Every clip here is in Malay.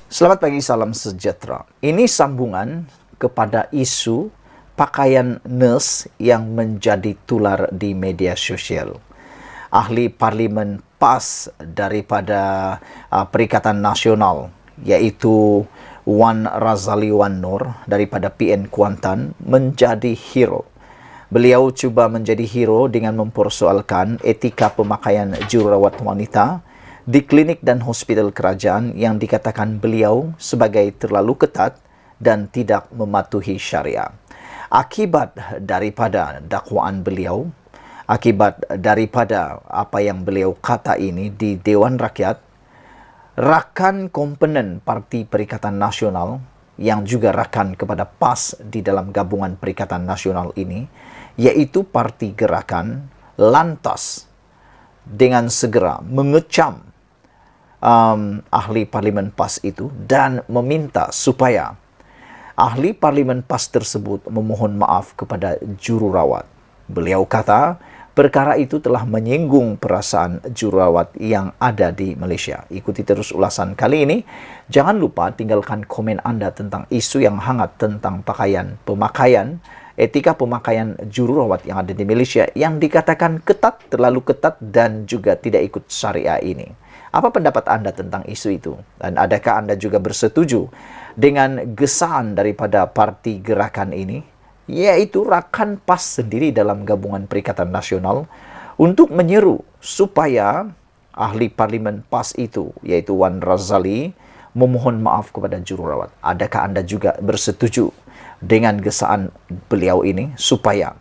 Selamat pagi, salam sejahtera. Ini sambungan kepada isu pakaian nurse yang menjadi tular di media sosial. Ahli Parlimen PAS daripada Perikatan Nasional, iaitu Wan Razali Wan Noor daripada PN Kuantan, menjadi hero. Beliau cuba menjadi hero dengan mempersoalkan etika pemakaian jururawat wanita di klinik dan hospital kerajaan yang dikatakan beliau sebagai terlalu ketat dan tidak mematuhi syariah. Akibat daripada dakwaan beliau, akibat daripada apa yang beliau kata ini di Dewan Rakyat, rakan komponen Parti Perikatan Nasional yang juga rakan kepada PAS di dalam gabungan Perikatan Nasional ini, iaitu Parti Gerakan, lantas dengan segera mengecam ahli Parlimen PAS itu dan meminta supaya ahli Parlimen PAS tersebut memohon maaf kepada jururawat. Beliau kata perkara itu telah menyinggung perasaan jururawat yang ada di Malaysia. Ikuti terus ulasan kali ini. Jangan lupa tinggalkan komen anda tentang isu yang hangat tentang pemakaian, etika pemakaian jururawat yang ada di Malaysia yang dikatakan ketat, terlalu ketat dan juga tidak ikut syariah ini. Apa pendapat anda tentang isu itu? Dan adakah anda juga bersetuju dengan gesaan daripada Parti Gerakan ini, yaitu rakan PAS sendiri dalam gabungan Perikatan Nasional, untuk menyeru supaya ahli Parlimen PAS itu, yaitu Wan Razali, memohon maaf kepada jururawat? Adakah anda juga bersetuju dengan gesaan beliau ini supaya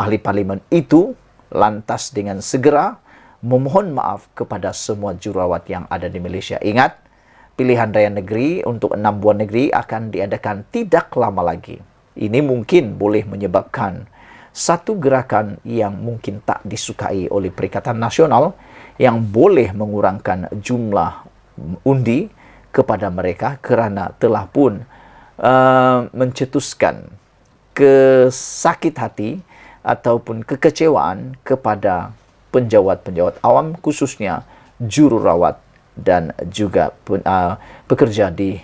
ahli Parlimen itu lantas dengan segera memohon maaf kepada semua jururawat yang ada di Malaysia? Ingat, pilihan raya negeri untuk 6 buah negeri akan diadakan tidak lama lagi. Ini mungkin boleh menyebabkan satu gerakan yang mungkin tak disukai oleh Perikatan Nasional yang boleh mengurangkan jumlah undi kepada mereka kerana telah pun mencetuskan kesakit hati ataupun kekecewaan kepada penjawat-penjawat awam, khususnya jururawat dan juga pekerja di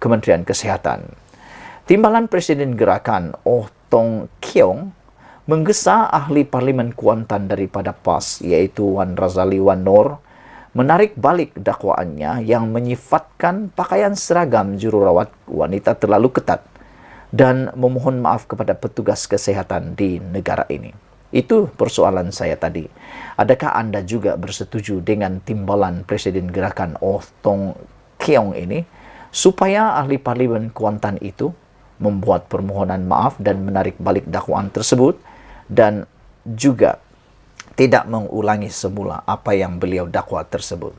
Kementerian Kesihatan. Timbalan Presiden Gerakan Oh Tong Keong menggesa ahli Parlimen Kuantan daripada PAS, iaitu Wan Razali Wan Noor, menarik balik dakwaannya yang menyifatkan pakaian seragam jururawat wanita terlalu ketat dan memohon maaf kepada petugas kesihatan di negara ini. Itu persoalan saya tadi. Adakah anda juga bersetuju dengan timbalan Presiden Gerakan Oh Tong Keong ini supaya ahli Parlimen Kuantan itu membuat permohonan maaf dan menarik balik dakwaan tersebut dan juga tidak mengulangi semula apa yang beliau dakwa tersebut?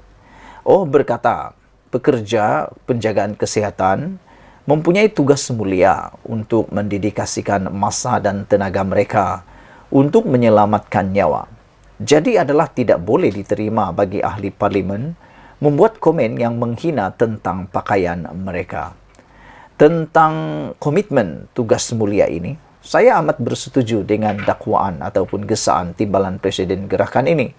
Oh berkata, pekerja penjagaan kesihatan mempunyai tugas mulia untuk mendedikasikan masa dan tenaga mereka untuk menyelamatkan nyawa. Jadi adalah tidak boleh diterima bagi ahli parlimen membuat komen yang menghina tentang pakaian mereka. Tentang komitmen tugas mulia ini, saya amat bersetuju dengan dakwaan ataupun gesaan timbalan Presiden Gerakan ini.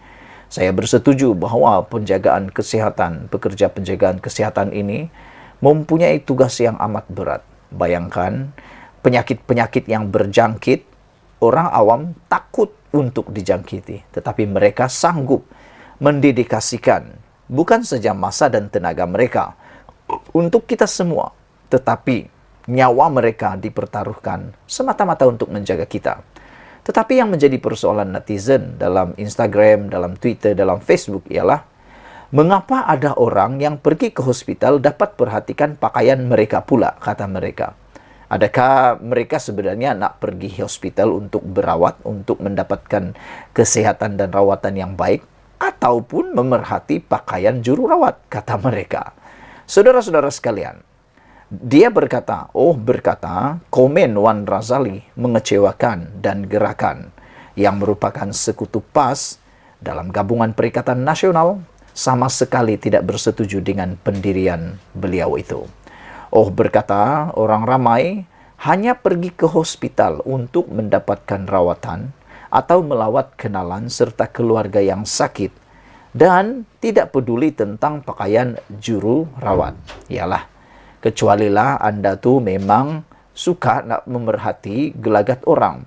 Saya bersetuju bahawa penjagaan kesihatan, pekerja penjagaan kesihatan ini mempunyai tugas yang amat berat. Bayangkan penyakit-penyakit yang berjangkit, orang awam takut untuk dijangkiti, tetapi mereka sanggup mendedikasikan bukan saja masa dan tenaga mereka untuk kita semua, tetapi nyawa mereka dipertaruhkan semata-mata untuk menjaga kita. Tetapi yang menjadi persoalan netizen dalam Instagram, dalam Twitter, dalam Facebook ialah mengapa ada orang yang pergi ke hospital dapat perhatikan pakaian mereka pula, kata mereka. Adakah mereka sebenarnya nak pergi hospital untuk berawat, untuk mendapatkan kesehatan dan rawatan yang baik, ataupun memerhati pakaian jururawat, kata mereka. Saudara-saudara sekalian, dia berkata, komen Wan Razali mengecewakan dan Gerakan yang merupakan sekutu PAS dalam gabungan Perikatan Nasional sama sekali tidak bersetuju dengan pendirian beliau itu. Oh berkata, orang ramai hanya pergi ke hospital untuk mendapatkan rawatan atau melawat kenalan serta keluarga yang sakit dan tidak peduli tentang pakaian juru rawat. Ialah, kecualilah Anda tuh memang suka nak memerhati gelagat orang.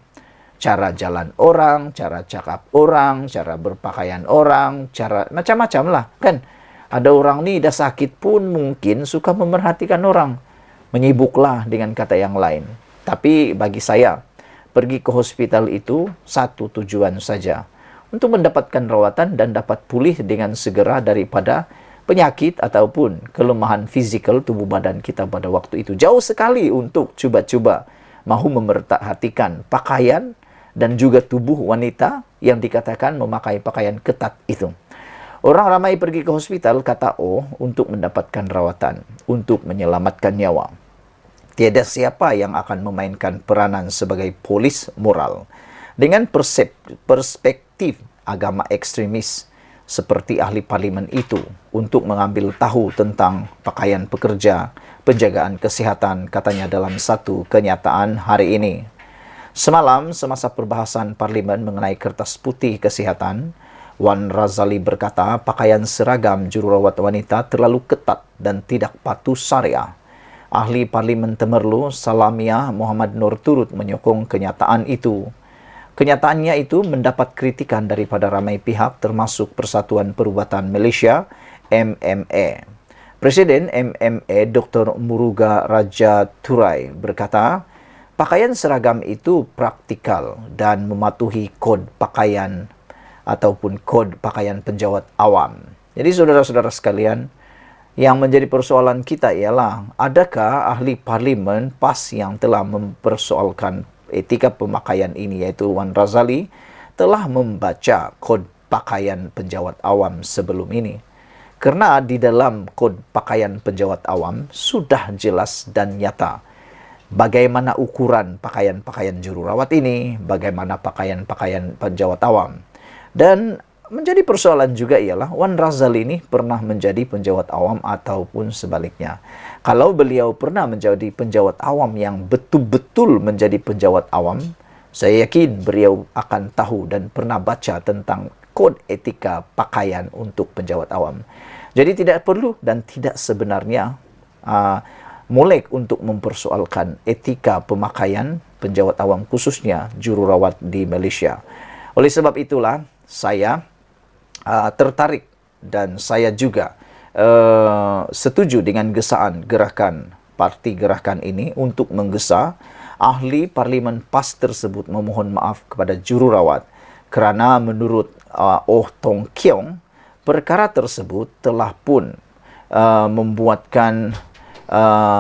Cara jalan orang, cara cakap orang, cara berpakaian orang, cara macam-macam lah kan. Ada orang ni dah sakit pun mungkin suka memerhatikan orang. Menyibuklah dengan kata yang lain. Tapi bagi saya, pergi ke hospital itu satu tujuan saja, untuk mendapatkan rawatan dan dapat pulih dengan segera daripada penyakit ataupun kelemahan fizikal tubuh badan kita pada waktu itu. Jauh sekali untuk cuba-cuba mahu memerhatikan pakaian dan juga tubuh wanita yang dikatakan memakai pakaian ketat itu. Orang ramai pergi ke hospital, kata oh, untuk mendapatkan rawatan, untuk menyelamatkan nyawa. Tiada siapa yang akan memainkan peranan sebagai polis moral dengan perspektif agama ekstremis seperti ahli parlimen itu untuk mengambil tahu tentang pakaian pekerja, penjagaan kesihatan, katanya dalam satu kenyataan hari ini. Semalam, semasa perbahasan parlimen mengenai kertas putih kesihatan, Wan Razali berkata pakaian seragam jururawat wanita terlalu ketat dan tidak patuh syariah. Ahli Parlimen Temerloh Salamiah Muhammad Nur turut menyokong kenyataan itu. Kenyataannya itu mendapat kritikan daripada ramai pihak termasuk Persatuan Perubatan Malaysia MMA. Presiden MMA Dr. Muruga Raja Turai berkata, pakaian seragam itu praktikal dan mematuhi kod pakaian ataupun kod pakaian penjawat awam. Jadi saudara-saudara sekalian, yang menjadi persoalan kita ialah, adakah ahli parlimen PAS yang telah mempersoalkan etika pemakaian ini, iaitu Wan Razali, telah membaca kod pakaian penjawat awam sebelum ini? Kerana di dalam kod pakaian penjawat awam sudah jelas dan nyata bagaimana ukuran pakaian-pakaian jururawat ini, bagaimana pakaian-pakaian penjawat awam. Dan menjadi persoalan juga ialah Wan Razali ini pernah menjadi penjawat awam ataupun sebaliknya. Kalau beliau pernah menjadi penjawat awam yang betul-betul menjadi penjawat awam, saya yakin beliau akan tahu dan pernah baca tentang kod etika pakaian untuk penjawat awam. Jadi tidak perlu dan tidak sebenarnya molek untuk mempersoalkan etika pemakaian penjawat awam, khususnya jururawat di Malaysia. Oleh sebab itulah, saya tertarik dan saya juga setuju dengan gesaan gerakan parti gerakan ini untuk menggesa ahli parlimen PAS tersebut memohon maaf kepada jururawat kerana menurut Oh Tong Keong, perkara tersebut telah pun membuatkan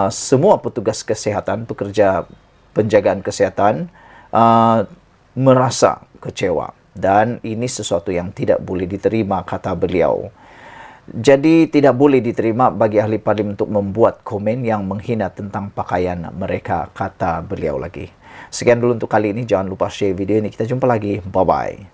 semua petugas kesihatan, pekerja penjagaan kesihatan merasa kecewa. Dan ini sesuatu yang tidak boleh diterima, kata beliau. Jadi tidak boleh diterima bagi ahli parlimen untuk membuat komen yang menghina tentang pakaian mereka, kata beliau lagi. Sekian dulu untuk kali ini. Jangan lupa share video ini. Kita jumpa lagi. Bye-bye.